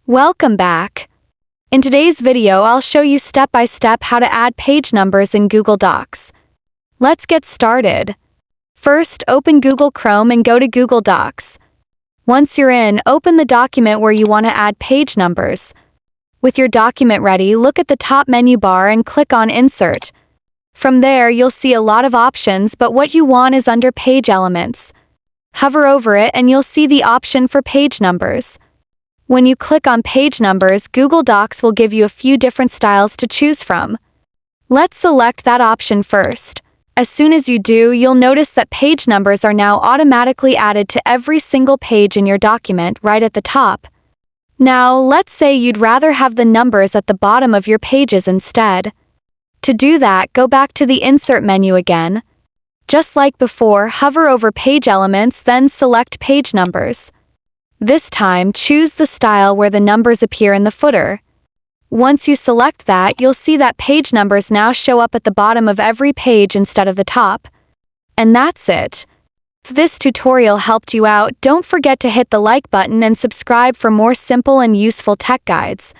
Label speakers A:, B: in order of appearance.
A: Welcome back. In today's video, I'll show you step by step how to add page numbers in Google Docs. Let's get started. First, open Google Chrome and go to Google Docs. Once you're in, open the document where you want to add page numbers. With your document ready, look at the top menu bar and click on Insert. From there, you'll see a lot of options, but what you want is under Page Elements. Hover over it and you'll see the option for page numbers. When you click on page numbers, Google Docs will give you a few different styles to choose from. Let's select that option first. As soon as you do, you'll notice that page numbers are now automatically added to every single page in your document right at the top. Now, let's say you'd rather have the numbers at the bottom of your pages instead. To do that, go back to the Insert menu again. Just like before, hover over Page Elements, then select Page Numbers. This time, choose the style where the numbers appear in the footer. Once you select that, you'll see that page numbers now show up at the bottom of every page instead of the top. And that's it. If this tutorial helped you out, don't forget to hit the like button and subscribe for more simple and useful tech guides.